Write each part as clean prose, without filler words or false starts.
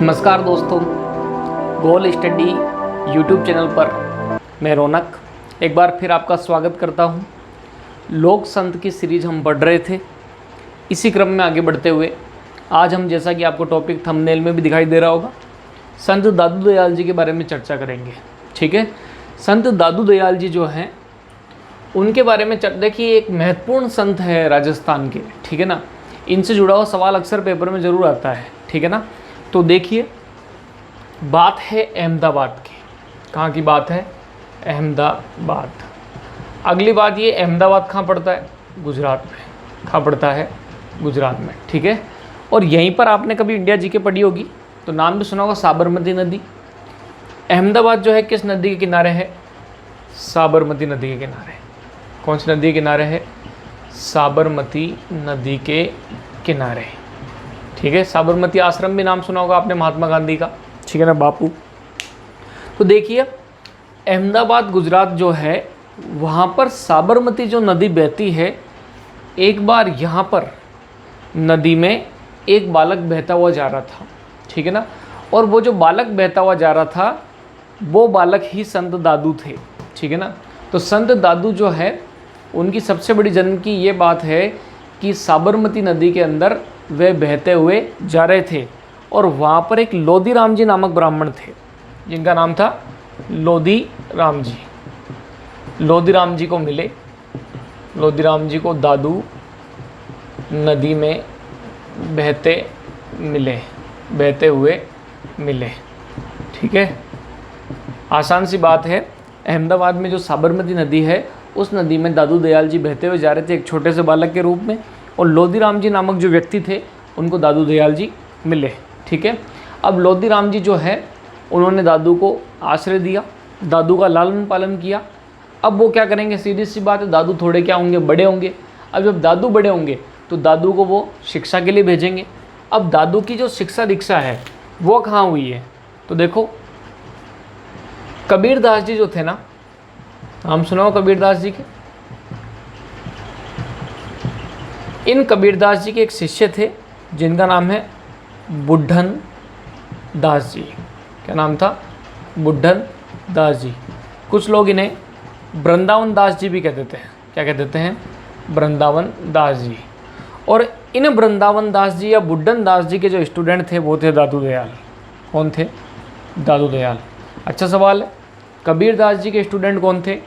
नमस्कार दोस्तों, गोल study YouTube channel पर मैं रौनक एक बार फिर आपका स्वागत करता हूं। लोक संत की सीरीज़ हम पढ़ रहे थे। इसी क्रम में आगे बढ़ते हुए आज हम, जैसा कि आपको टॉपिक थंबनेल में भी दिखाई दे रहा होगा, संत दादू दयाल जी के बारे में चर्चा करेंगे। ठीक है, संत दादू दयाल जी जो हैं उनके बारे में देखिए, एक महत्वपूर्ण संत है राजस्थान के। ठीक है ना, इनसे जुड़ा हुआ सवाल अक्सर पेपर में ज़रूर आता है। ठीक है ना, तो देखिए, बात है अहमदाबाद की। कहाँ की बात है? अहमदाबाद। अगली बात ये, अहमदाबाद कहाँ पड़ता है? गुजरात में। कहाँ पड़ता है? गुजरात में। ठीक है, और यहीं पर आपने कभी इंडिया जीके पढ़ी होगी तो नाम भी सुना होगा, साबरमती नदी। अहमदाबाद जो है किस नदी के किनारे है? साबरमती नदी के किनारे। कौन सी नदी के किनारे है? साबरमती नदी के किनारे। ठीक है, साबरमती आश्रम भी नाम सुना होगा आपने, महात्मा गांधी का। ठीक है ना, बापू। तो देखिए, अहमदाबाद गुजरात जो है, वहाँ पर साबरमती जो नदी बहती है, एक बार यहाँ पर नदी में एक बालक बहता हुआ जा रहा था। ठीक है ना, और वो जो बालक बहता हुआ जा रहा था वो बालक ही संत दादू थे। ठीक है ना, तो संत दादू जो है उनकी सबसे बड़ी जन्म की ये बात है कि साबरमती नदी के अंदर वे बहते हुए जा रहे थे और वहाँ पर एक लोधी राम जी नामक ब्राह्मण थे, जिनका नाम था लोधी राम जी। लोधी राम जी को मिले। लोधी राम जी को दादू नदी में बहते हुए मिले। ठीक है, आसान सी बात है। अहमदाबाद में जो साबरमती नदी है, उस नदी में दादू दयाल जी बहते हुए जा रहे थे एक छोटे से बालक के रूप में, और लोधी राम जी नामक जो व्यक्ति थे उनको दादू दयाल जी मिले। ठीक है, अब लोधी राम जी जो है उन्होंने दादू को आश्रय दिया, दादू का लालन पालन किया। अब वो क्या करेंगे? सीधी सी बात है, दादू थोड़े क्या होंगे, बड़े होंगे। अब जब दादू बड़े होंगे तो दादू को वो शिक्षा के लिए भेजेंगे। अब दादू की जो शिक्षा दीक्षा है वो कहाँ हुई है? तो देखो, कबीरदास जी जो थे ना, नाम सुना हो कबीरदास जी के। इन कबीरदास जी के एक शिष्य थे जिनका नाम है बुड्ढन दास जी। क्या नाम था? बुड्ढन दास जी। कुछ लोग इन्हें वृंदावन दास जी भी कह देते हैं। क्या कह देते हैं? वृंदावन दास जी। और इन वृंदावन दास जी या बुड्ढन दास जी के जो स्टूडेंट थे वो थे दादू दयाल। कौन थे? दादू दयाल। अच्छा सवाल है, कबीरदास जी के स्टूडेंट कौन थे?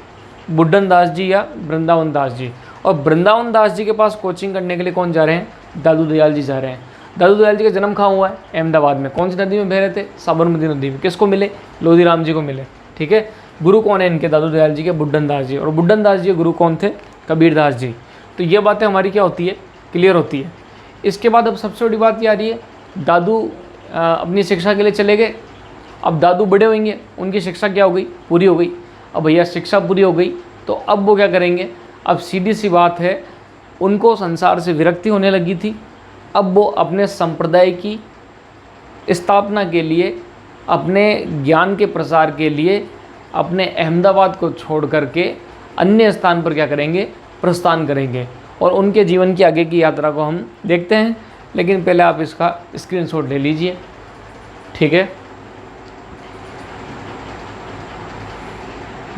बुड्ढन दास जी या वृंदावन दास जी। और वृंदावन दास जी के पास कोचिंग करने के लिए कौन जा रहे हैं? दादू दयाल जी जा रहे हैं। दादू दयाल जी का जन्म कहाँ हुआ है? अहमदाबाद में। कौन सी नदी में बह रहे थे? साबरमती नदी में। किसको मिले? लोधी राम जी को मिले। ठीक है, गुरु कौन है इनके? दादू दयाल जी के बुड्ढन दास जी। और बुड्ढन दास जी के गुरु कौन थे? कबीरदास जी। तो ये बातें हमारी क्या होती है? क्लियर होती है। इसके बाद अब सबसे बड़ी बात ये आ रही है, दादू अपनी शिक्षा के लिए चले गए। अब दादू बड़े होंगे, उनकी शिक्षा क्या हो गई? पूरी हो गई। अब भैया शिक्षा पूरी हो गई तो अब वो क्या करेंगे? अब सीधी सी बात है, उनको संसार से विरक्ति होने लगी थी। अब वो अपने संप्रदाय की स्थापना के लिए, अपने ज्ञान के प्रसार के लिए अपने अहमदाबाद को छोड़ करके अन्य स्थान पर क्या करेंगे? प्रस्थान करेंगे। और उनके जीवन की आगे की यात्रा को हम देखते हैं, लेकिन पहले आप इसका स्क्रीनशॉट ले लीजिए। ठीक है,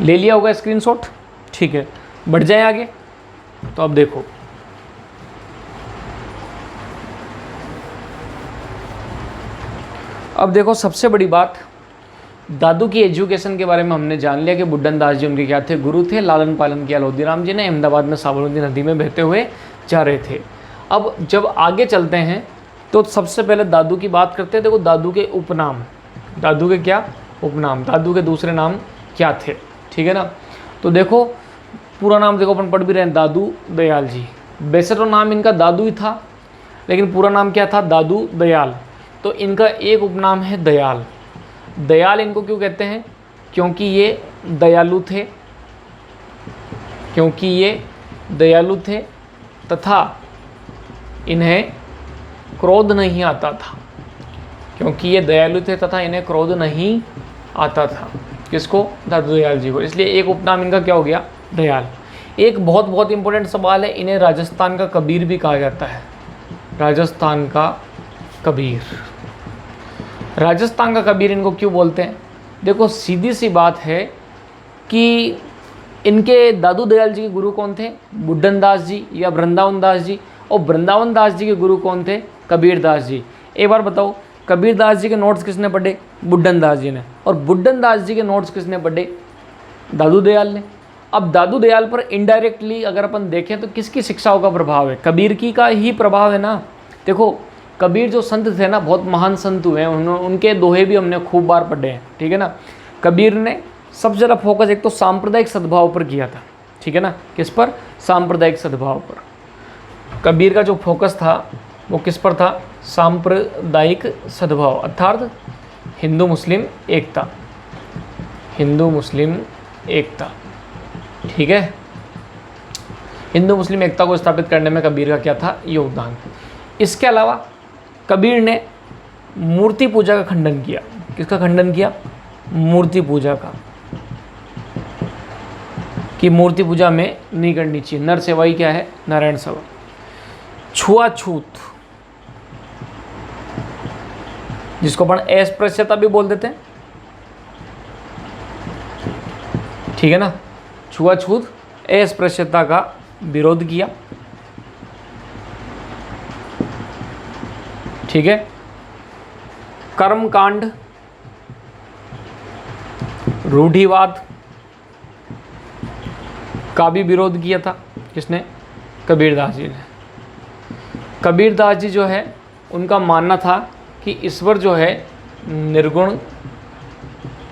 ले लिया होगा स्क्रीनशॉट। ठीक है, बढ़ जाए आगे। तो अब देखो, सबसे बड़ी बात, दादू की एजुकेशन के बारे में हमने जान लिया कि बुड्ढन दास जी उनके क्या थे? गुरु थे। लालन पालन किया लोधी राम जी ने। अहमदाबाद में साबरमती नदी में बहते हुए जा रहे थे। अब जब आगे चलते हैं तो सबसे पहले दादू की बात करते हैं। देखो, दादू के उपनाम, दादू के क्या उपनाम, दादू के दूसरे नाम क्या थे? ठीक है ना, तो देखो, पूरा नाम देखो, अपन पढ़ भी रहे हैं, दादू दयाल जी। वैसे तो नाम इनका दादू ही था, लेकिन पूरा नाम क्या था? दादू दयाल। तो इनका एक उपनाम है दयाल। दयाल इनको क्यों कहते हैं? क्योंकि ये दयालु थे। क्योंकि ये दयालु थे तथा इन्हें क्रोध नहीं आता था। क्योंकि ये दयालु थे तथा इन्हें क्रोध नहीं आता था। किसको? दादू दयाल जी को। इसलिए एक उपनाम इनका क्या हो गया? दयाल। एक बहुत इंपॉर्टेंट सवाल है, इन्हें राजस्थान का कबीर भी कहा जाता है। राजस्थान का कबीर। राजस्थान का कबीर इनको क्यों बोलते हैं? देखो सीधी सी बात है कि इनके दादू दयाल जी के गुरु कौन थे? बुड्ढन दास जी या वृंदावन दास जी। और वृंदावन दास जी के गुरु कौन थे? कबीर दास जी। एक बार बताओ, कबीर दास जी के नोट्स किसने पढ़े? बुड्ढन दास जी ने। और बुड्ढन दास जी के नोट्स किसने पढ़े? दादू दयाल ने। अब दादू दयाल पर इनडायरेक्टली अगर अपन देखें तो किसकी शिक्षाओं का प्रभाव है? कबीर की का ही प्रभाव है ना। देखो कबीर जो संत थे ना, बहुत महान संत हुए हैं, उनके दोहे भी हमने खूब बार पढ़े हैं, ठीक है ना। कबीर ने सबसे ज़्यादा फोकस एक तो सांप्रदायिक सद्भाव पर किया था, ठीक है ना। किस पर? सांप्रदायिक सद्भाव पर। कबीर का जो फोकस था वो किस पर था? सांप्रदायिक सद्भाव, अर्थात हिंदू मुस्लिम एकता, हिंदू मुस्लिम एकता, ठीक है। हिंदू मुस्लिम एकता को स्थापित करने में कबीर का क्या था? योगदान। इसके अलावा कबीर ने मूर्ति पूजा का खंडन किया। किसका खंडन किया? मूर्ति पूजा का, कि मूर्ति पूजा में नहीं करनी चाहिए। नर सेवा ही क्या है? नारायण सेवा। छुआछूत, जिसको अपन अस्पृश्यता भी बोल देते हैं, ठीक है ना। छुआछूत, अस्पृश्यता का विरोध किया, ठीक है। कर्मकांड, रूढ़िवाद का भी विरोध किया था। किसने? कबीरदास जी ने। कबीरदास जी जो है उनका मानना था कि ईश्वर जो है निर्गुण,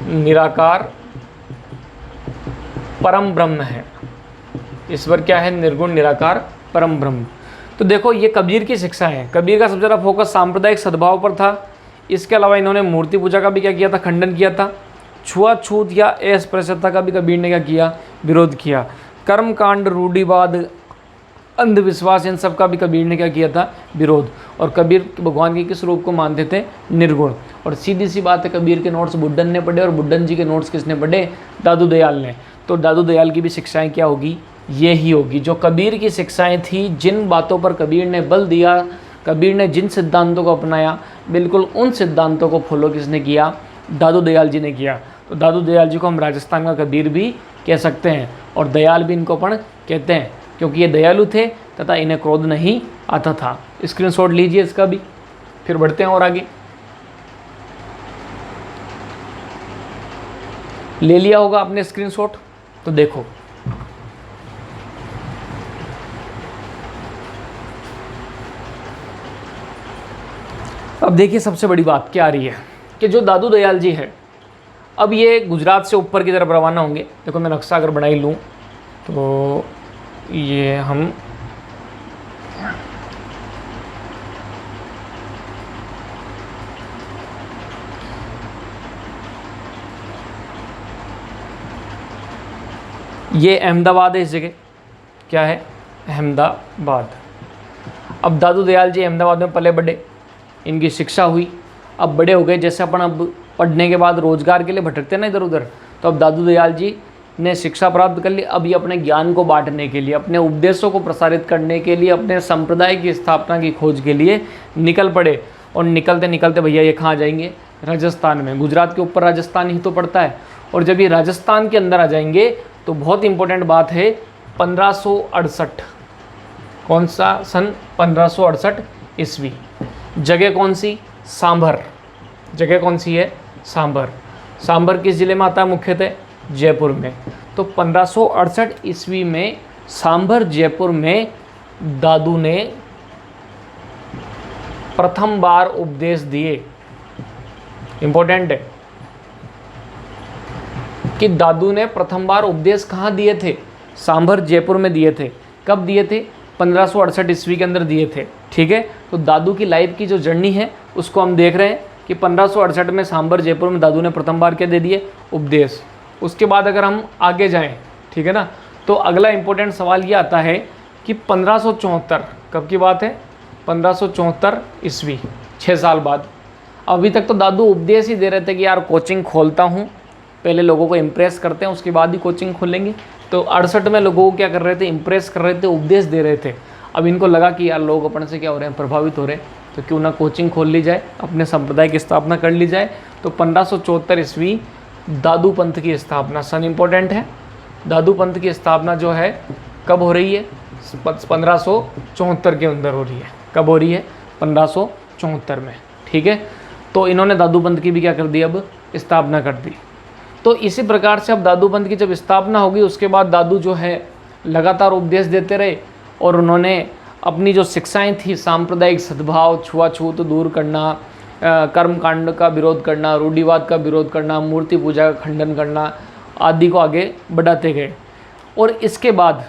निराकार, परम ब्रह्म है। ईश्वर क्या है? निर्गुण, निराकार, परम ब्रह्म। तो देखो ये कबीर की शिक्षा है। कबीर का सबसे ज़्यादा फोकस सांप्रदायिक सद्भाव पर था। इसके अलावा इन्होंने मूर्ति पूजा का भी क्या किया था? खंडन किया था। छुआछूत या अस्पृश्यता का भी कबीर ने क्या किया? विरोध किया। कर्मकांड, रूढ़िवाद, अंधविश्वास, इन सब का भी कबीर ने क्या किया था? विरोध। और कबीर भगवान के किस रूप को मानते थे? निर्गुण। और सीधी सी बात है, कबीर के नोट्स बुड्ढन ने पढ़े और बुड्ढन जी के नोट्स किसने पढ़े? दादू दयाल ने। तो दादू दयाल की भी शिक्षाएं क्या होगी? ये ही होगी। जो कबीर की शिक्षाएं थी, जिन बातों पर कबीर ने बल दिया, कबीर ने जिन सिद्धांतों को अपनाया, बिल्कुल उन सिद्धांतों को फॉलो किसने किया? दादू दयाल जी ने किया। तो दादू दयाल जी को हम राजस्थान का कबीर भी कह सकते हैं, और दयाल भी इनको अपन कहते हैं, क्योंकि ये दयालु थे तथा इन्हें क्रोध नहीं आता था। स्क्रीनशॉट लीजिए इसका भी, फिर बढ़ते हैं और आगे। ले लिया होगा आपने स्क्रीनशॉट, तो देखो अब देखिए सबसे बड़ी बात क्या आ रही है कि जो दादू दयाल जी है, अब ये गुजरात से ऊपर की तरफ रवाना होंगे। देखो मैं नक्शा अगर बना ही लूँ तो ये हम ये अहमदाबाद है। इस जगह क्या है? अहमदाबाद। अब दादू दयाल जी अहमदाबाद में पले बढ़े, इनकी शिक्षा हुई, अब बड़े हो गए। जैसे अपन अब पढ़ने के बाद रोजगार के लिए भटकते हैं ना इधर उधर, तो अब दादू दयाल जी ने शिक्षा प्राप्त कर ली। अब ये अपने ज्ञान को बांटने के लिए, अपने उपदेशों को प्रसारित करने के लिए, अपने संप्रदाय की स्थापना की खोज के लिए निकल पड़े। और निकलते निकलते भैया ये कहाँ जाएंगे? राजस्थान में। गुजरात के ऊपर राजस्थान ही तो पड़ता है। और जब ये राजस्थान के अंदर आ जाएंगे तो बहुत इंपॉर्टेंट बात है, 1568, कौन सा सन? 1568 ईस्वी। जगह कौन सी? सांभर। जगह कौन सी है? सांभर। सांभर किस जिले में आता है? मुख्यतः जयपुर में। तो 1568 ईस्वी में सांभर जयपुर में दादू ने प्रथम बार उपदेश दिए। इंपॉर्टेंट है कि दादू ने प्रथम बार उपदेश कहाँ दिए थे? सांभर जयपुर में दिए थे। कब दिए थे? 1568 ईस्वी के अंदर दिए थे, ठीक है। तो दादू की लाइफ की जो जर्नी है उसको हम देख रहे हैं कि 1568 में सांभर जयपुर में दादू ने प्रथम बार क्या दे दिए? उपदेश। उसके बाद अगर हम आगे जाएं, ठीक है ना, तो अगला इंपॉर्टेंट सवाल ये आता है कि 1574 कब की बात है? 1574 ईस्वी, 6 साल बाद। अभी तक तो दादू उपदेश ही दे रहे थे कि यार कोचिंग खोलता हूँ, पहले लोगों को इम्प्रेस करते हैं उसके बाद ही कोचिंग खोलेंगे। तो 68 में लोगों को क्या कर रहे थे? इम्प्रेस कर रहे थे, उपदेश दे रहे थे। अब इनको लगा कि यार लोग अपन से क्या हो रहे हैं? प्रभावित हो रहे हैं, तो क्यों ना कोचिंग खोल ली जाए, अपने संप्रदाय की स्थापना कर ली जाए। तो 1574 ईस्वी दादू पंथ की स्थापना, सन इम्पोर्टेंट है। दादू पंथ की स्थापना जो है कब हो रही है? 1574 के अंदर हो रही है। कब हो रही है? 1574 में। ठीक है, तो इन्होंने दादू पंथ की भी क्या कर दी, अब स्थापना कर दी। तो इसी प्रकार से अब दादू पंथ की जब स्थापना होगी, उसके बाद दादू जो है लगातार उपदेश देते रहे और उन्होंने अपनी जो शिक्षाएं थी, सांप्रदायिक सद्भाव, छुआछूत दूर करना, कर्म कांड का विरोध करना, रूढ़िवाद का विरोध करना, मूर्ति पूजा का खंडन करना आदि को आगे बढ़ाते गए। और इसके बाद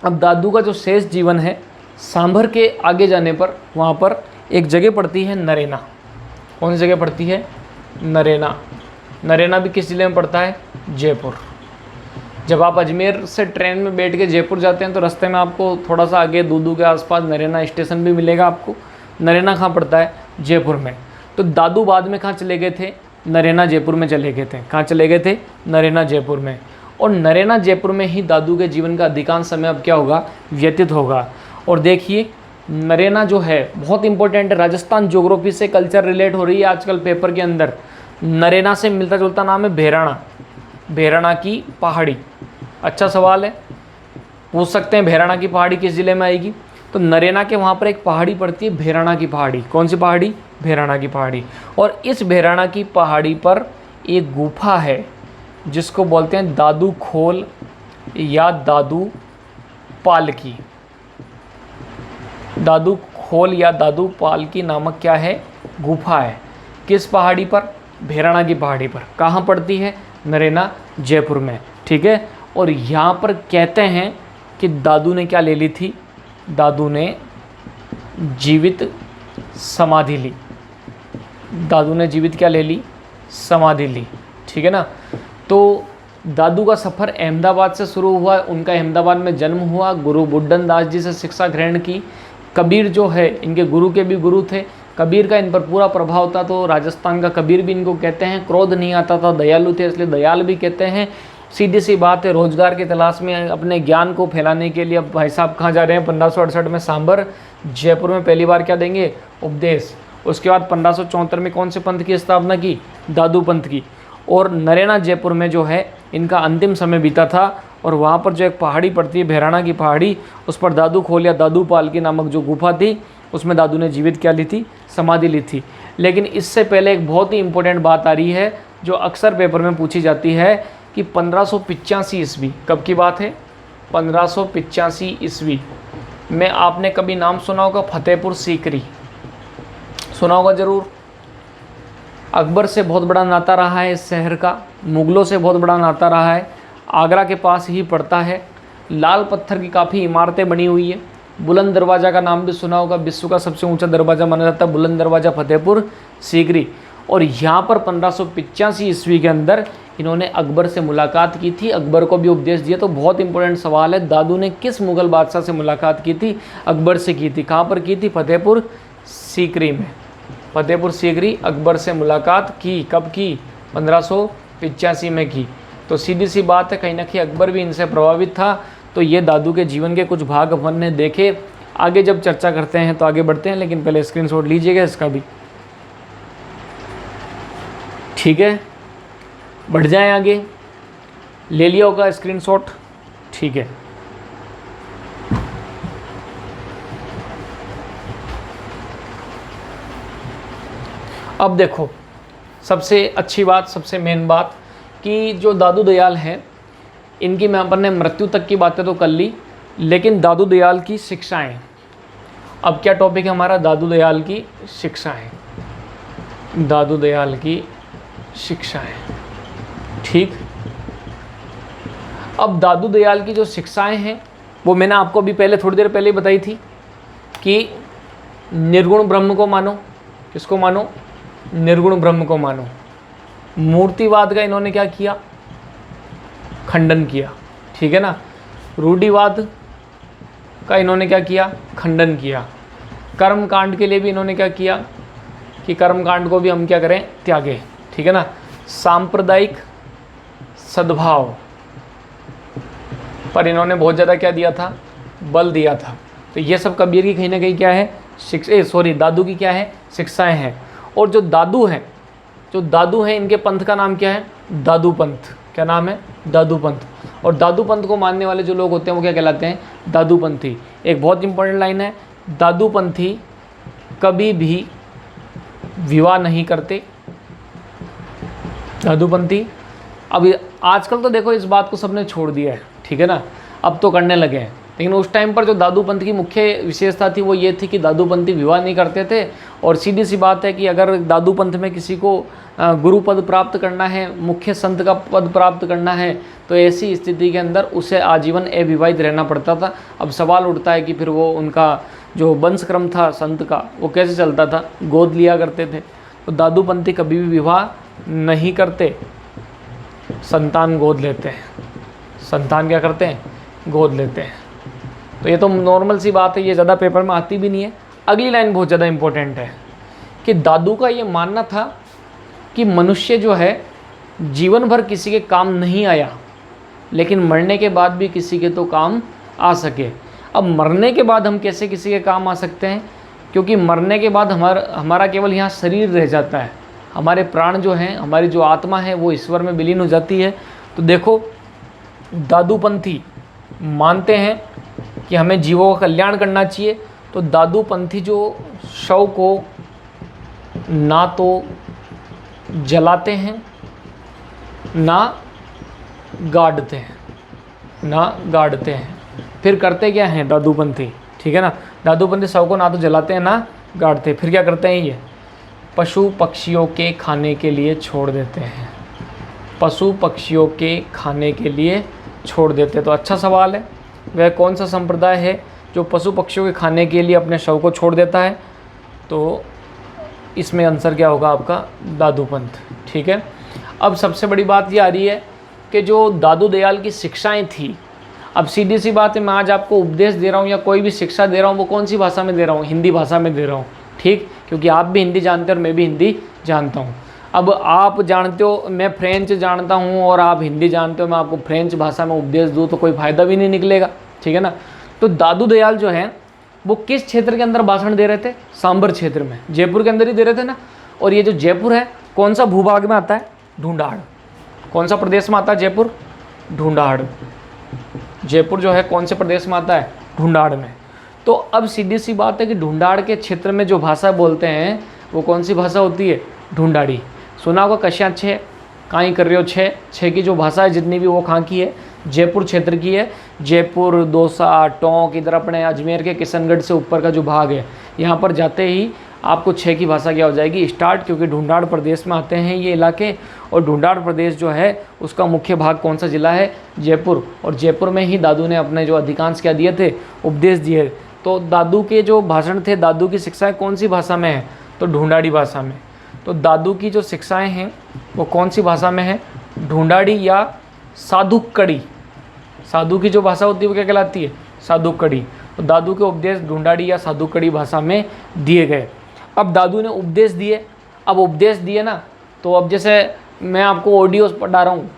अब दादू का जो शेष जीवन है, सांभर के आगे जाने पर वहाँ पर एक जगह पड़ती है नरेना। कौन सी जगह पड़ती है? नरेना। नरेना भी किस जिले में पड़ता है? जयपुर। जब आप अजमेर से ट्रेन में बैठ के जयपुर जाते हैं तो रास्ते में आपको थोड़ा सा आगे दूदू के आसपास नरेना स्टेशन भी मिलेगा आपको। नरेना कहाँ पड़ता है? जयपुर में। तो दादू बाद में कहाँ चले गए थे? नरेना जयपुर में चले गए थे। कहाँ चले गए थे? नरेना जयपुर में। और नरेना जयपुर में ही दादू के जीवन का अधिकांश समय अब क्या होगा? व्यतीत होगा। और देखिए नरेना जो है बहुत इंपॉर्टेंट है, राजस्थान ज्योग्राफी से कल्चर रिलेट हो रही है आजकल पेपर के अंदर। नरेना से मिलता जुलता नाम है भेराणा, भेराणा की पहाड़ी। अच्छा सवाल है, पूछ सकते हैं भेराणा की पहाड़ी किस जिले में आएगी? तो नरेना के वहाँ पर एक पहाड़ी पड़ती है भेराणा की पहाड़ी। कौन सी पहाड़ी? भेराणा की पहाड़ी। और इस भेराणा की पहाड़ी पर एक गुफा है जिसको बोलते हैं दादू खोल या दादू पालकी। दादू खोल या दादू पालकी नामक क्या है? गुफा है। किस पहाड़ी पर? भेराणा की पहाड़ी पर। कहाँ पड़ती है? नरेना जयपुर में। ठीक है, और यहाँ पर कहते हैं कि दादू ने क्या ले ली थी? दादू ने जीवित समाधि ली। दादू ने जीवित क्या ले ली? समाधि ली। ठीक है ना। तो दादू का सफ़र अहमदाबाद से शुरू हुआ। उनका अहमदाबाद में जन्म हुआ। गुरु बुड्ढन दास जी से शिक्षा ग्रहण की। कबीर जो है इनके गुरु के भी गुरु थे। कबीर का इन पर पूरा प्रभाव था, तो राजस्थान का कबीर भी इनको कहते हैं। क्रोध नहीं आता था, दयालु थे, इसलिए दयाल भी कहते हैं। सीधी सी बात है, रोजगार की तलाश में अपने ज्ञान को फैलाने के लिए अब भाई साहब कहाँ जा रहे हैं? 1568 में सांभर जयपुर में पहली बार क्या देंगे? उपदेश। उसके बाद 1574 में कौन से पंथ की स्थापना की? दादू पंथ की। और नरेना जयपुर में जो है इनका अंतिम समय बीता था। और वहाँ पर जो एक पहाड़ी पड़ती है भेराणा की पहाड़ी, उस पर दादू खोल या दादू पालकी नामक जो गुफा थी, उसमें दादू ने जीवित क्या ली थी? समाधि ली थी। लेकिन इससे पहले एक बहुत ही इंपॉर्टेंट बात आ रही है जो अक्सर पेपर में पूछी जाती है कि 1585 ईस्वी कब की बात है? 1585 ईस्वी में आपने कभी नाम सुना होगा फतेहपुर सीकरी, सुना होगा ज़रूर। अकबर से बहुत बड़ा नाता रहा है इस शहर का, मुग़लों से बहुत बड़ा नाता रहा है। आगरा के पास ही पड़ता है। लाल पत्थर की काफ़ी इमारतें बनी हुई है। बुलंद दरवाज़ा का नाम भी सुना होगा, विश्व का सबसे ऊंचा दरवाज़ा माना जाता है बुलंद दरवाज़ा फतेहपुर सीकरी। और यहाँ पर 1585 ईस्वी के अंदर इन्होंने अकबर से मुलाकात की थी, अकबर को भी उपदेश दिया। तो बहुत इंपॉर्टेंट सवाल है, दादू ने किस मुग़ल बादशाह से मुलाकात की थी? अकबर से की थी। कहाँ पर की थी? फतेहपुर सीकरी में। फतेहपुर सीकरी अकबर से मुलाकात की। कब की? 1585 में की। तो सीधी सी बात है, कहीं ना कहीं अकबर भी इनसे प्रभावित था। तो ये दादू के जीवन के कुछ भाग अपन ने देखे। आगे जब चर्चा करते हैं तो आगे बढ़ते हैं, लेकिन पहले स्क्रीनशॉट लीजिएगा इसका भी। ठीक है, बढ़ जाएं आगे। ले लिया होगा स्क्रीनशॉट? ठीक है। अब देखो, सबसे अच्छी बात, सबसे मेन बात कि जो दादू दयाल हैं, इनकी मैं अपन ने मृत्यु तक की बातें तो कर ली, लेकिन दादू दयाल की शिक्षाएं। अब क्या टॉपिक है हमारा? दादू दयाल की शिक्षाएं। दादू दयाल की शिक्षाएं। ठीक। अब दादू दयाल की जो शिक्षाएं हैं वो मैंने आपको अभी पहले थोड़ी देर पहले बताई थी कि निर्गुण ब्रह्म को मानो। किसको मानो? निर्गुण ब्रह्म को मानो। मूर्तिवाद का इन्होंने क्या किया? खंडन किया। ठीक है ना। रूढ़िवाद का इन्होंने क्या किया? खंडन किया। कर्म कांड के लिए भी इन्होंने क्या किया कि कर्म कांड को भी हम क्या करें? त्यागें। ठीक है ना। सांप्रदायिक सद्भाव पर इन्होंने बहुत ज़्यादा क्या दिया था? बल दिया था। तो ये सब कबीर की कहीं ना कहीं क्या है? दादू की क्या है, शिक्षाएं हैं। और जो दादू हैं इनके पंथ का नाम क्या है, दादू पंथ। क्या नाम है, दादू पंथ। और दादू पंथ को मानने वाले जो लोग होते हैं वो क्या कहलाते हैं, दादू पंथी। एक बहुत इंपॉर्टेंट लाइन है, दादू पंथी कभी भी विवाह नहीं करते। दादूपंथी अब आजकल तो देखो इस बात को सबने छोड़ दिया है, ठीक है ना, अब तो करने लगे हैं। लेकिन उस टाइम पर जो दादूपंथ की मुख्य विशेषता थी वो ये थी कि दादूपंथी विवाह नहीं करते थे। और सीधी सी बात है कि अगर दादूपंथ में किसी को गुरु पद प्राप्त करना है, मुख्य संत का पद प्राप्त करना है, तो ऐसी स्थिति के अंदर उसे आजीवन अविवाहित रहना पड़ता था। अब सवाल उठता है कि फिर वो उनका जो वंशक्रम था संत का वो कैसे चलता था, गोद लिया करते थे। तो दादूपंथी कभी भी विवाह नहीं करते, संतान गोद लेते हैं। संतान क्या करते हैं, गोद लेते हैं। तो ये तो नॉर्मल सी बात है, ये ज़्यादा पेपर में आती भी नहीं है। अगली लाइन बहुत ज़्यादा इम्पोर्टेंट है कि दादू का ये मानना था कि मनुष्य जो है जीवन भर किसी के काम नहीं आया, लेकिन मरने के बाद भी किसी के तो काम आ सके। अब मरने के बाद हम कैसे किसी के काम आ सकते हैं, क्योंकि मरने के बाद हमारा केवल यहाँ शरीर रह जाता है, हमारे प्राण जो हैं, हमारी जो आत्मा है वो ईश्वर में विलीन हो जाती है। तो देखो दादूपंथी मानते हैं कि हमें जीवों का कल्याण करना चाहिए। तो दादूपंथी जो शव को ना तो जलाते हैं ना गाड़ते हैं, फिर करते क्या हैं दादूपंथी, ठीक है ना, दादूपंथी शव को ना तो जलाते हैं ना गाड़ते, फिर क्या करते हैं, ये पशु पक्षियों के खाने के लिए छोड़ देते हैं। पशु पक्षियों के खाने के लिए छोड़ देते हैं। तो अच्छा सवाल है, वह कौन सा संप्रदाय है जो पशु पक्षियों के खाने के लिए अपने शव को छोड़ देता है। तो इसमें आंसर क्या होगा आपका, दादूपंथ, ठीक है। अब सबसे बड़ी बात ये आ रही है कि जो दादू दयाल की शिक्षाएं थी, अब सीधी सी बात है, मैं आज आपको उपदेश दे रहा हूँ या कोई भी शिक्षा दे रहा हूँ वो कौन सी भाषा में दे रहा हूँ, हिंदी भाषा में दे रहा हूँ, ठीक, क्योंकि आप भी हिंदी जानते हो और मैं भी हिंदी जानता हूँ। अब आप जानते हो मैं फ्रेंच जानता हूँ और आप हिंदी जानते हो, मैं आपको फ्रेंच भाषा में उपदेश दूँ तो कोई फ़ायदा भी नहीं निकलेगा, ठीक है ना। तो दादू दयाल जो है वो किस क्षेत्र के अंदर भाषण दे रहे थे, सांबर क्षेत्र में, जयपुर के अंदर ही दे रहे थे ना। और ये जो जयपुर है कौन सा भूभाग में आता है, ढूंढाड़। कौन सा प्रदेश में आता है जयपुर, ढूंढाड़। जयपुर जो है कौन से प्रदेश में आता है, ढूंढाड़ में। तो अब सीधी सी बात है कि ढूंढाड़ के क्षेत्र में जो भाषा बोलते हैं वो कौन सी भाषा होती है, ढूंढाड़ी। सुना होगा कश्या छः काई कर रहे हो छः की जो भाषा है जितनी भी वो कहाँ की है, जयपुर क्षेत्र की है। जयपुर, दौसा, टोंक, इधर अपने अजमेर के किशनगढ़ से ऊपर का जो भाग है, यहाँ पर जाते ही आपको छः की भाषा क्या हो जाएगी, स्टार्ट, क्योंकि ढूंढाड़ प्रदेश में आते हैं ये इलाके। और ढूंढाड़ प्रदेश जो है उसका मुख्य भाग कौन सा जिला है, जयपुर। और जयपुर में ही दादू ने अपने जो अधिकांश क्या दिए थे, उपदेश दिए। तो दादू के जो भाषण थे, दादू की शिक्षाएं कौन सी भाषा में है, तो ढूंढाड़ी भाषा में। तो दादू की जो शिक्षाएं हैं वो कौन सी भाषा में है, ढूंढाड़ी या साधुकड़ी। साधु की जो भाषा होती है वो क्या कहलाती है, साधुकड़ी। तो दादू के उपदेश ढूंढाड़ी या साधुकड़ी भाषा में दिए गए। अब दादू ने उपदेश दिए, अब उपदेश दिए ना, तो अब जैसे मैं आपको ऑडियो पढ़ा रहा हूँ,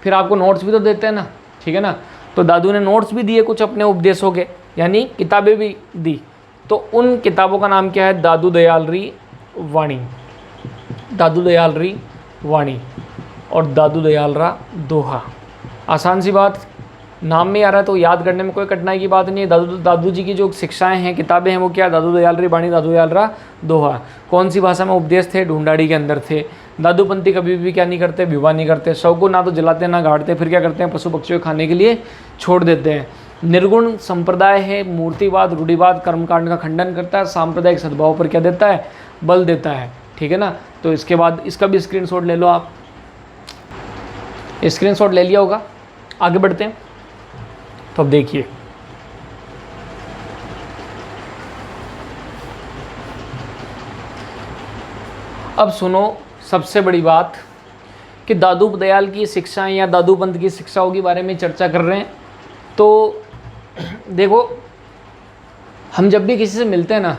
फिर आपको नोट्स भी तो देते हैं ना, ठीक है ना। तो दादू ने नोट्स भी दिए कुछ अपने उपदेशों के, यानी किताबें भी दी। तो उन किताबों का नाम क्या है, दादू दयालरी वाणी, दादू दयालरी वाणी और दादू दयालरा दोहा। आसान सी बात, नाम में आ रहा है तो याद करने में कोई कठिनाई की बात नहीं है। दादू जी की जो शिक्षाएं हैं, किताबें हैं, वो क्या, दादू दयालरी वाणी, दादू दयालरा दोहा। कौन सी भाषा में उपदेश थे, ढूंढाड़ी के अंदर थे। दादूपंथी कभी भी क्या नहीं करते, विवाह नहीं करते, शव को ना तो जलाते ना गाड़ते, फिर क्या करते हैं, पशु पक्षियों को खाने के लिए छोड़ देते हैं। निर्गुण संप्रदाय है, मूर्तिवाद, रूढ़िवाद, कर्मकांड का खंडन करता है, सांप्रदायिक सद्भाव पर क्या देता है, बल देता है, ठीक है ना। तो इसके बाद इसका भी स्क्रीनशॉट ले लो आप, स्क्रीनशॉट ले लिया होगा। आगे बढ़ते हैं। तो अब देखिए, अब सुनो सबसे बड़ी बात कि दादू दयाल की शिक्षाएं या दादूपंथ की शिक्षाओं के बारे में चर्चा कर रहे हैं। तो देखो, हम जब भी किसी से मिलते हैं ना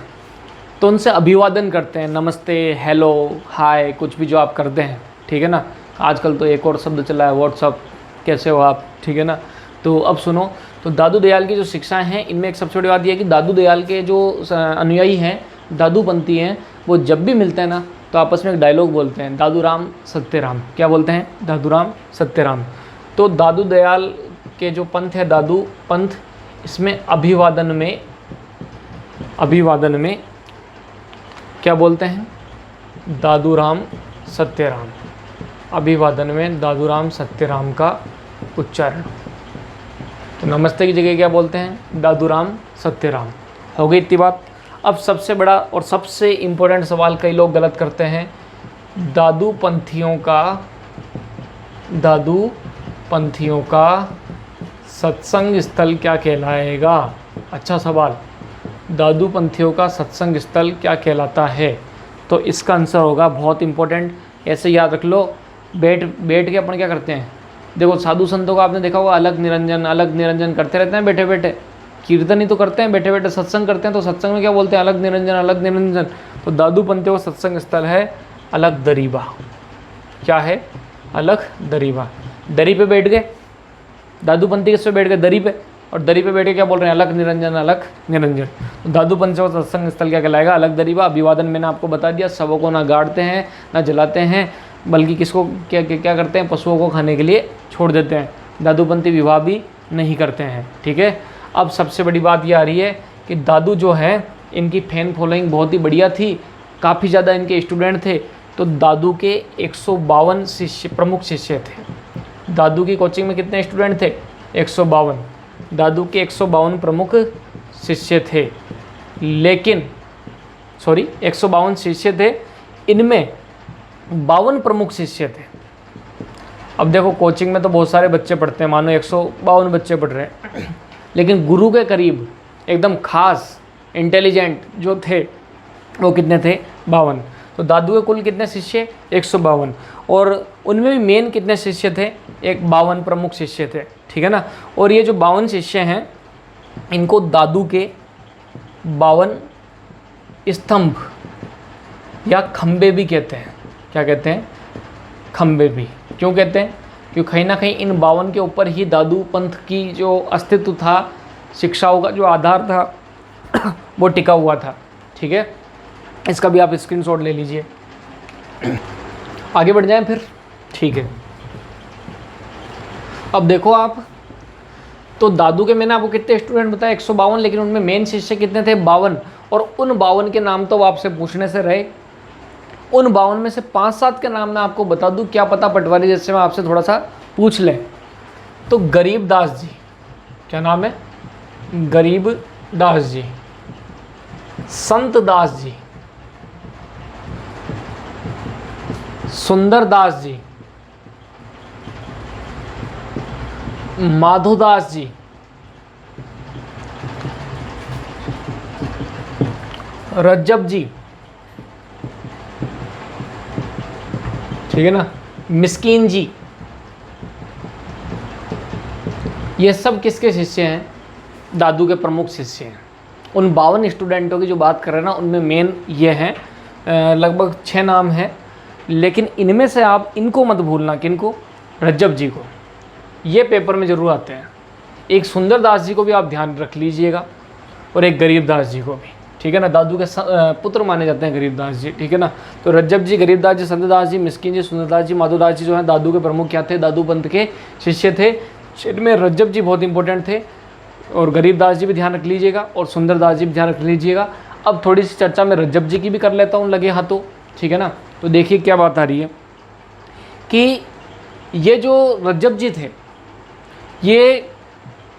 तो उनसे अभिवादन करते हैं, नमस्ते, हेलो, हाय, कुछ भी जो आप करते हैं, ठीक है ना। आजकल तो एक और शब्द चला है व्हाट्सअप, कैसे हो आप, ठीक है ना। तो अब सुनो, तो दादू दयाल की जो शिक्षाएं हैं, इनमें एक सबसे बड़ी बात यह है कि दादू दयाल के जो अनुयायी हैं, दादूपंथी हैं, वो जब भी मिलते हैं ना तो आपस में एक डायलॉग बोलते हैं, दादू राम सत्य राम। क्या बोलते हैं? दादू राम सत्य राम। तो दादू दयाल के जो पंथ है, दादू पंथ, इसमें अभिवादन में क्या बोलते हैं? दादू राम सत्य राम। अभिवादन में दादू राम सत्य राम का उच्चारण। तो नमस्ते की जगह क्या बोलते हैं? दादू राम सत्य राम। हो गई इतनी बात। अब सबसे बड़ा और सबसे इम्पोर्टेंट सवाल कई लोग गलत करते हैं, दादू पंथियों का सत्संग स्थल क्या कहलाएगा? अच्छा सवाल। दादू पंथियों का सत्संग स्थल क्या कहलाता है? तो इसका आंसर होगा, बहुत इंपॉर्टेंट, ऐसे याद रख लो, बैठ के अपन क्या करते हैं? देखो साधु संतों का आपने देखा होगा, अलग निरंजन करते रहते हैं बैठे बैठे। कीर्तन ही तो करते हैं बैठे बैठे, सत्संग करते हैं तो सत्संग में क्या बोलते हैं? अलग निरंजन। तो दादू पंथियों का सत्संग स्थल है अलग दरीबा। क्या है? अलग दरीबा। दरी पे बैठ गए, दादू पंथी किस पे बैठ गए? दरी पे। और दरी पे बैठ के क्या बोल रहे हैं? अलग निरंजन। तो दादू पंथियों का सत्संग स्थल क्या कहलाएगा? अलग दरीबा। अभिवादन मैंने आपको बता दिया, शवों को ना गाड़ते हैं ना जलाते हैं, बल्कि किसको क्या करते हैं? पशुओं को खाने के लिए छोड़ देते हैं। दादूपंथी विवाह भी नहीं करते हैं। ठीक है। अब सबसे बड़ी बात ये आ रही है कि दादू जो है, इनकी फैन फॉलोइंग बहुत ही बढ़िया थी, काफ़ी ज़्यादा इनके स्टूडेंट थे। तो दादू के 152 प्रमुख शिष्य थे। दादू की कोचिंग में कितने स्टूडेंट थे? 152। दादू के 152 प्रमुख शिष्य थे, लेकिन 152 शिष्य थे, इनमें 52 प्रमुख शिष्य थे। अब देखो कोचिंग में तो बहुत सारे बच्चे पढ़ते हैं, मानो 152 बच्चे पढ़ रहे हैं, लेकिन गुरु के करीब एकदम खास इंटेलिजेंट जो थे वो कितने थे? 52। तो दादू के कुल कितने शिष्य? 152। और उनमें भी मेन कितने शिष्य थे? 52 प्रमुख शिष्य थे। ठीक है ना। और ये जो 52 शिष्य हैं, इनको दादू के 52 स्तंभ या खंबे भी कहते हैं। क्या कहते हैं? खंबे भी। क्यों कहते हैं? क्योंकि कहीं ना कहीं इन 52 के ऊपर ही दादू पंथ की जो अस्तित्व था, शिक्षाओं का जो आधार था वो टिका हुआ था। ठीक है। इसका भी आप स्क्रीनशॉट ले लीजिए। आगे बढ़ जाएं फिर। ठीक है। अब देखो आप, तो दादू के मैंने आपको कितने स्टूडेंट बताए? 152, लेकिन उनमें मेन शिष्य कितने थे? 52। और उन 52 के नाम तो आपसे पूछने से रहे। उन 52 में से 5-7 के नाम मैं आपको बता दूं, क्या पता पटवारी जैसे मैं आपसे थोड़ा सा पूछ लें। तो गरीबदास जी, क्या नाम है? गरीबदास जी, संतदास जी, सुंदरदास जी, माधोदास जी, रज्जब जी, ठीक है ना, मिस्कीन जी, ये सब किसके शिष्य हैं? दादू के प्रमुख शिष्य हैं। उन 52 स्टूडेंटों की जो बात कर रहे हैं ना, उनमें मेन ये हैं, लगभग 6 नाम हैं, लेकिन इनमें से आप इनको मत भूलना। किनको? रज्जब जी को। ये पेपर में ज़रूर आते हैं। एक सुंदरदास जी को भी आप ध्यान रख लीजिएगा, और एक गरीबदास जी को भी। ठीक है ना। दादू के पुत्र माने जाते हैं गरीबदास जी। ठीक है ना। तो रज्जब जी, गरीबदास जी, संतदास जी, मिस्किन जी, सुंदरदास जी, माधोदास जी जो हैं दादू के प्रमुख क्या थे? दादू पंथ के शिष्य थे। इनमें रज्जब जी बहुत इंपॉर्टेंट थे, और गरीबदास जी भी ध्यान रख लीजिएगा, और सुंदरदास जी भी ध्यान रख लीजिएगा। अब थोड़ी सी चर्चा मैं रज्जब जी की भी कर लेता हूँ लगे हाथों। ठीक है ना। तो देखिए क्या बात आ रही है कि ये जो रज्जब जी थे, ये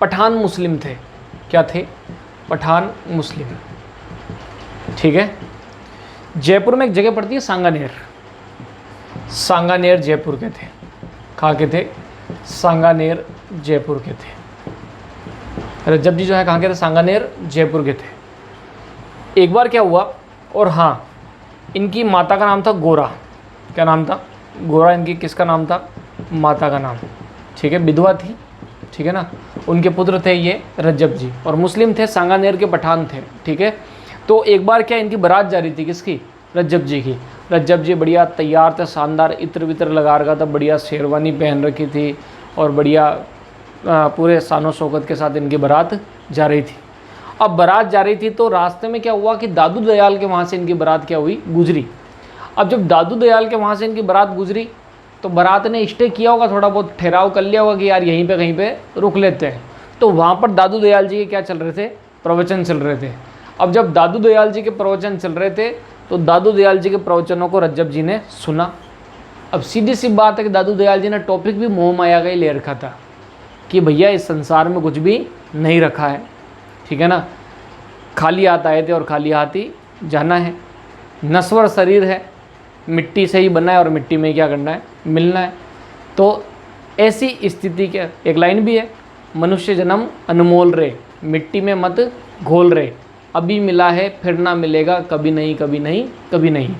पठान मुस्लिम थे। क्या थे? पठान मुस्लिम। ठीक है। जयपुर में एक जगह पड़ती है सांगानेर। सांगानेर जयपुर के थे। कहाँ के थे? सांगानेर जयपुर के थे। रज्जब जी जो है कहाँ के थे? सांगानेर जयपुर के थे। एक बार क्या हुआ, और हाँ, इनकी माता का नाम था गोरा। क्या नाम था? गोरा। इनकी किसका नाम था? माता का नाम। ठीक है। विधवा थी। ठीक है ना। उनके पुत्र थे ये रज्जब जी, और मुस्लिम थे, सांगानेर के पठान थे। ठीक है। तो एक बार क्या, इनकी बारात जा रही थी। किसकी? रज्जब जी की। रज्जब जी बढ़िया तैयार थे, शानदार इत्र वित्र लगा रखा था, बढ़िया शेरवानी पहन रखी थी, और बढ़िया पूरे शानो शौकत के साथ इनकी बारात जा रही थी। अब बारात जा रही थी तो रास्ते में क्या हुआ कि दादू दयाल के वहाँ से इनकी बारात क्या हुई, गुजरी। अब जब दादू दयाल के वहाँ से इनकी बारात गुजरी तो बारात ने स्टे किया होगा, थोड़ा बहुत ठहराव कर लिया होगा कि यार यहीं पे कहीं पे रुक लेते हैं। तो वहाँ पर दादू दयाल जी के क्या चल रहे थे, प्रवचन चल रहे थे। अब जब दादू दयाल जी के प्रवचन चल रहे थे तो दादू दयाल जी के प्रवचनों को रज्जब जी ने सुना। अब सीधी सी बात है कि दादू दयाल जी ने टॉपिक भी मोह माया का ही ले रखा था कि भैया इस संसार में कुछ भी नहीं रखा है, ठीक है ना, खाली हाथ आए थे और खाली हाथ ही जाना है, नश्वर शरीर है, मिट्टी से ही बना है और मिट्टी में क्या करना है, मिलना है। तो ऐसी स्थिति के एक लाइन भी है, मनुष्य जन्म अनमोल रे, मिट्टी में मत घोल रे, अभी मिला है फिर ना मिलेगा, कभी नहीं कभी नहीं कभी नहीं।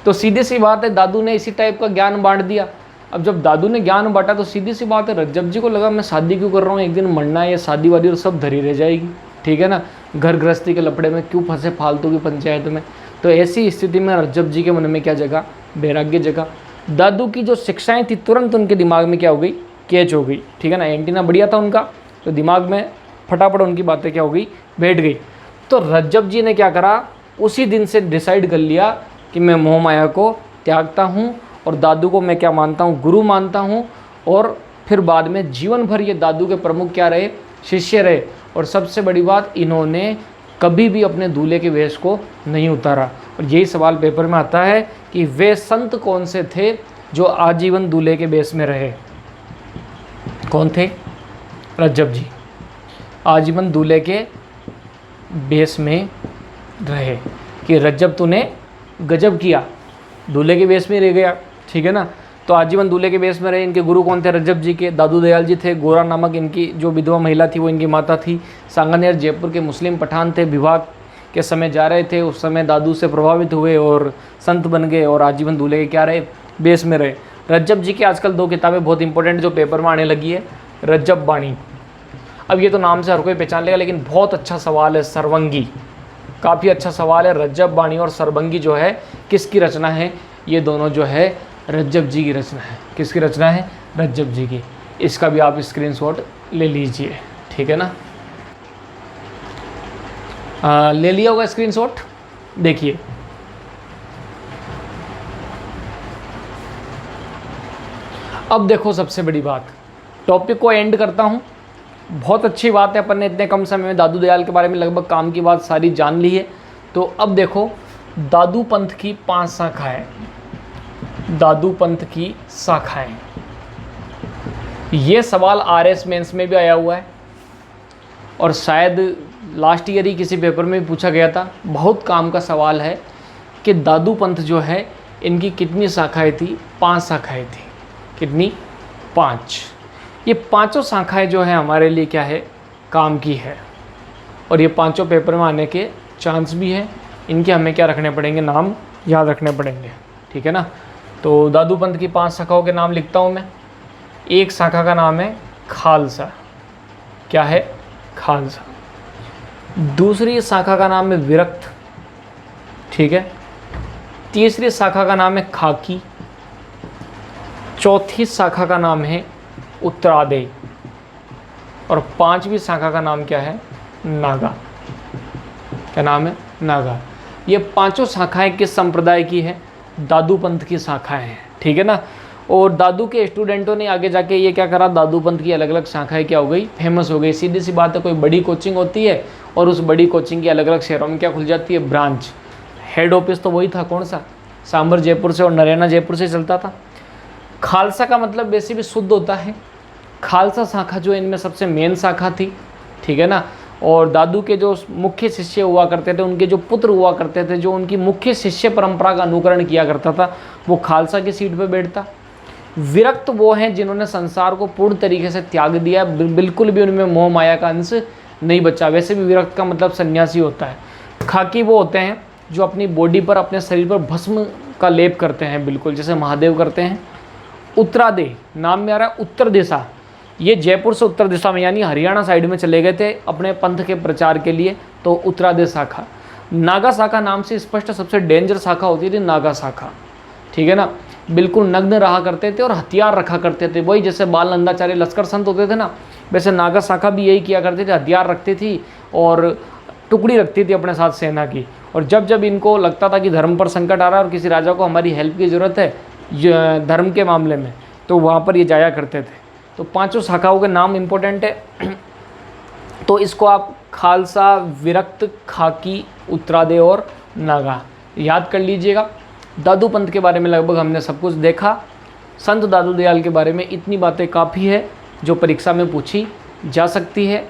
तो सीधी सी बात है, दादू ने इसी टाइप का ज्ञान बांट दिया। अब जब दादू ने ज्ञान बांटा तो सीधी सी बात है, रज्जब जी को लगा मैं शादी क्यों कर रहा हूँ, एक दिन मरना है, ये शादी वादी और सब धरी रह जाएगी, ठीक है ना, घर गृहस्थी के लपड़े में क्यों फंसे फालतू की पंचायत में। तो ऐसी स्थिति में रज्जब जी के मन में क्या जगह, वैराग्य जगह। दादू की जो शिक्षाएं थी तुरंत उनके दिमाग में क्या हो गई, कैच हो गई, ठीक है ना, एंटीना बढ़िया था उनका, तो दिमाग में फटाफट उनकी बातें क्या हो गई, बैठ गई। तो रज्जब जी ने क्या करा, उसी दिन से डिसाइड कर लिया कि मैं मोह माया को त्यागता हूँ और दादू को मैं क्या मानता हूँ, गुरु मानता हूँ। और फिर बाद में जीवन भर ये दादू के प्रमुख क्या रहे, शिष्य रहे। और सबसे बड़ी बात, इन्होंने कभी भी अपने दूल्हे के वेश को नहीं उतारा। और यही सवाल पेपर में आता है कि वे संत कौन से थे जो आजीवन दूल्हे के वेश में रहे। कौन थे, रज्जब जी आजीवन दूल्हे के वेश में रहे। कि रज्जब तूने गजब किया, दूल्हे के वेश में रह गया, ठीक है ना। तो आजीवन दूल्हे के वेश में रहे। इनके गुरु कौन थे, रज्जब जी के दादू दयाल जी थे। गोरा नामक इनकी जो विधवा महिला थी वो इनकी माता थी। सांगानेर जयपुर के मुस्लिम पठान थे, विवाह के समय जा रहे थे, उस समय दादू से प्रभावित हुए और संत बन गए और आजीवन दूल्हे के क्या रहे, वेश में रहे। रज्जब जी की आजकल 2 किताबें बहुत इंपॉर्टेंट जो पेपर में आने लगी है, रज्जब बाणी। अब ये तो नाम से हर कोई पहचान लेगा, लेकिन बहुत अच्छा सवाल है, सर्वंगी, काफ़ी अच्छा सवाल है। रज्जब बाणी और सर्वंगी जो है किसकी रचना है, ये दोनों जो है रज्जब जी की रचना है। किसकी रचना है, रज्जब जी की। इसका भी आप स्क्रीनशॉट ले लीजिए, ठीक है ना। ले लिया होगा स्क्रीनशॉट, देखिए। अब देखो सबसे बड़ी बात, टॉपिक को एंड करता हूँ। बहुत अच्छी बात है, अपन ने इतने कम समय में दादू दयाल के बारे में लगभग काम की बात सारी जान ली है। तो अब देखो, दादू पंथ की 5 शाखाएं, दादू पंथ की शाखाएं। ये सवाल RS मेंस में भी आया हुआ है और शायद लास्ट ईयर ही किसी पेपर में भी पूछा गया था। बहुत काम का सवाल है कि दादू पंथ जो है इनकी कितनी शाखाएं थी, 5 शाखाएं थी। कितनी, 5। ये 5 शाखाएं जो है हमारे लिए क्या है, काम की है। और ये 5 पेपर में आने के चांस भी है। इनके हमें क्या रखने पड़ेंगे, नाम याद रखने पड़ेंगे, ठीक है ना। तो दादू पंथ की 5 शाखाओं के नाम लिखता हूँ मैं। एक शाखा का नाम है खालसा। क्या है, खालसा। दूसरी शाखा का नाम है विरक्त, ठीक है। तीसरी शाखा का नाम है खाकी। चौथी शाखा का नाम है उत्तरादेय। और 5वीं शाखा का नाम क्या है, नागा। क्या नाम है, नागा। ये 5 शाखाएं किस संप्रदाय की है, दादू पंथ की शाखाएं हैं, ठीक है ना। और दादू के स्टूडेंटों ने आगे जाके ये क्या करा, दादू पंथ की अलग अलग शाखाएं क्या हो गई, फेमस हो गई। सीधी सी बात है, कोई बड़ी कोचिंग होती है और उस बड़ी कोचिंग की अलग अलग शहरों में क्या खुल जाती है, ब्रांच। हेड ऑफिस तो वही था, कौन सा, सांबर जयपुर से और नरैना जयपुर से चलता था। खालसा का मतलब वैसे भी शुद्ध होता है। खालसा शाखा जो इनमें सबसे मेन शाखा थी, ठीक है ना। और दादू के जो मुख्य शिष्य हुआ करते थे, उनके जो पुत्र हुआ करते थे, जो उनकी मुख्य शिष्य परंपरा का अनुकरण किया करता था, वो खालसा की सीट पे बैठता। विरक्त वो हैं जिन्होंने संसार को पूर्ण तरीके से त्याग दिया, बिल्कुल भी उनमें मोह माया का अंश नहीं बचा। वैसे भी विरक्त का मतलब सन्यासी होता है। खाकी वो होते हैं जो अपनी बॉडी पर, अपने शरीर पर भस्म का लेप करते हैं, बिल्कुल जैसे महादेव करते हैं। उत्तरादेय नाम में आ रहा है उत्तर दिशा। ये जयपुर से उत्तर दिशा में यानी हरियाणा साइड में चले गए थे अपने पंथ के प्रचार के लिए, तो उत्तरादेय शाखा। नागा शाखा नाम से स्पष्ट सबसे डेंजर शाखा होती थी नागा शाखा, ठीक है ना। बिल्कुल नग्न रहा करते थे और हथियार रखा करते थे। वही जैसे बाल नंदाचार्य लश्कर संत होते थे ना, वैसे नागा शाखा भी यही किया करते थे, हथियार रखती थी और टुकड़ी रखती थी अपने साथ सेना की। और जब जब इनको लगता था कि धर्म पर संकट आ रहा है और किसी राजा को हमारी हेल्प की ज़रूरत है धर्म के मामले में, तो वहाँ पर ये जाया करते थे। तो पांचों शाखाओं के नाम इम्पोर्टेंट है। तो इसको आप खालसा, विरक्त, खाकी, उत्तरादे और नागा याद कर लीजिएगा। दादू पंथ के बारे में लगभग हमने सब कुछ देखा। संत दादू दयाल के बारे में इतनी बातें काफ़ी है जो परीक्षा में पूछी जा सकती है।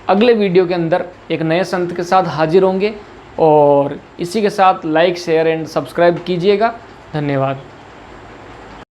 अगले वीडियो के अंदर एक नए संत के साथ हाजिर होंगे और इसी के साथ लाइक, शेयर एंड सब्सक्राइब कीजिएगा। धन्यवाद।